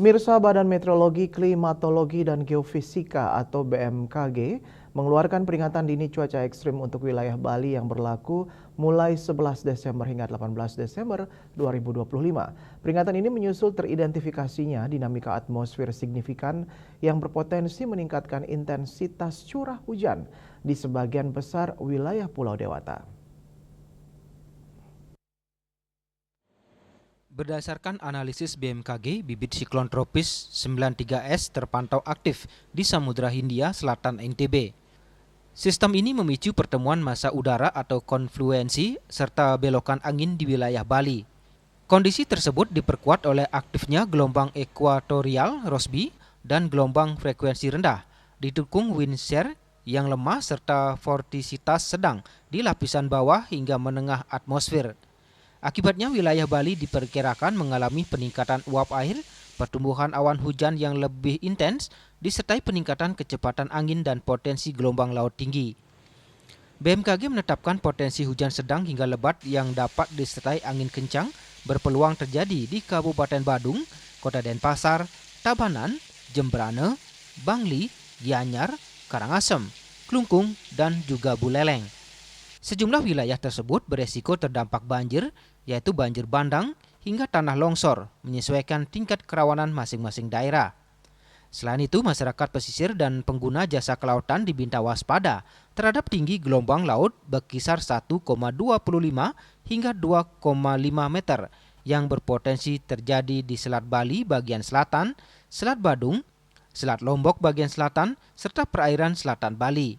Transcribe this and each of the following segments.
Pemirsa Badan Meteorologi, Klimatologi, dan Geofisika atau BMKG mengeluarkan peringatan dini cuaca ekstrim untuk wilayah Bali yang berlaku mulai 11 Desember hingga 18 Desember 2025. Peringatan ini menyusul teridentifikasinya dinamika atmosfer signifikan yang berpotensi meningkatkan intensitas curah hujan di sebagian besar wilayah Pulau Dewata. Berdasarkan analisis BMKG, bibit siklon tropis 93S terpantau aktif di Samudra Hindia Selatan NTB. Sistem ini memicu pertemuan massa udara atau konfluensi serta belokan angin di wilayah Bali. Kondisi tersebut diperkuat oleh aktifnya gelombang ekuatorial Rossby dan gelombang frekuensi rendah, didukung wind shear yang lemah serta vortisitas sedang di lapisan bawah hingga menengah atmosfer. Akibatnya wilayah Bali diperkirakan mengalami peningkatan uap air, pertumbuhan awan hujan yang lebih intens, disertai peningkatan kecepatan angin dan potensi gelombang laut tinggi. BMKG menetapkan potensi hujan sedang hingga lebat yang dapat disertai angin kencang berpeluang terjadi di Kabupaten Badung, Kota Denpasar, Tabanan, Jembrane, Bangli, Gianyar, Karangasem, Klungkung, dan juga Buleleng. Sejumlah wilayah tersebut beresiko terdampak banjir, yaitu banjir bandang hingga tanah longsor, menyesuaikan tingkat kerawanan masing-masing daerah. Selain itu, masyarakat pesisir dan pengguna jasa kelautan diminta waspada terhadap tinggi gelombang laut berkisar 1,25 hingga 2,5 meter yang berpotensi terjadi di Selat Bali bagian selatan, Selat Badung, Selat Lombok bagian selatan, serta perairan selatan Bali.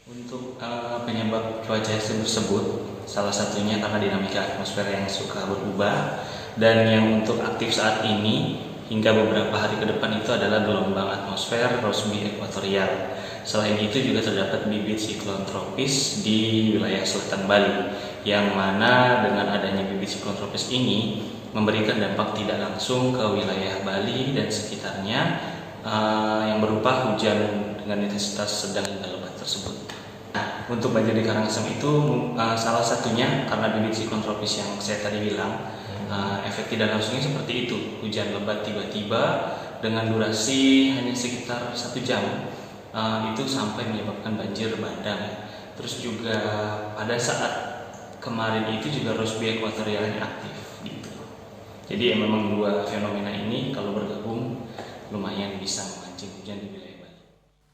Untuk penyebab cuaca ekstrim tersebut, salah satunya karena dinamika atmosfer yang suka berubah, dan yang untuk aktif saat ini hingga beberapa hari ke depan itu adalah gelombang atmosfer Rossby ekuatorial. Selain itu juga terdapat bibit siklon tropis di wilayah selatan Bali, yang mana dengan adanya bibit siklon tropis ini memberikan dampak tidak langsung ke wilayah Bali dan sekitarnya yang berupa hujan dengan intensitas sedang hingga lebat tersebut. Untuk banjir di Karangasem itu salah satunya karena bibit siklon tropis yang saya tadi bilang, efek tidak langsungnya seperti itu, hujan lebat tiba-tiba dengan durasi hanya sekitar 1 jam, itu sampai menyebabkan banjir bandang. Terus juga pada saat kemarin itu juga Rossby ekuatorialnya aktif gitu. Jadi memang dua fenomena ini kalau bergabung lumayan bisa memancing hujan di wilayah Bali.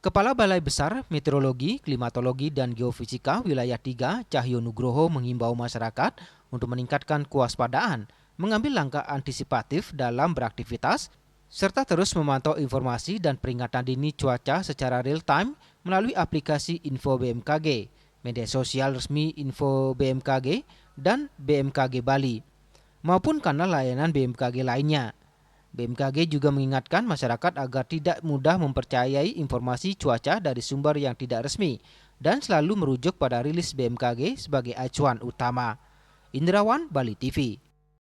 Kepala Balai Besar Meteorologi, Klimatologi, dan Geofisika Wilayah 3, Cahyo Nugroho mengimbau masyarakat untuk meningkatkan kewaspadaan, mengambil langkah antisipatif dalam beraktivitas, serta terus memantau informasi dan peringatan dini cuaca secara real-time melalui aplikasi Info BMKG, media sosial resmi Info BMKG, dan BMKG Bali, maupun kanal layanan BMKG lainnya. BMKG juga mengingatkan masyarakat agar tidak mudah mempercayai informasi cuaca dari sumber yang tidak resmi dan selalu merujuk pada rilis BMKG sebagai acuan utama. Indrawan, Bali TV.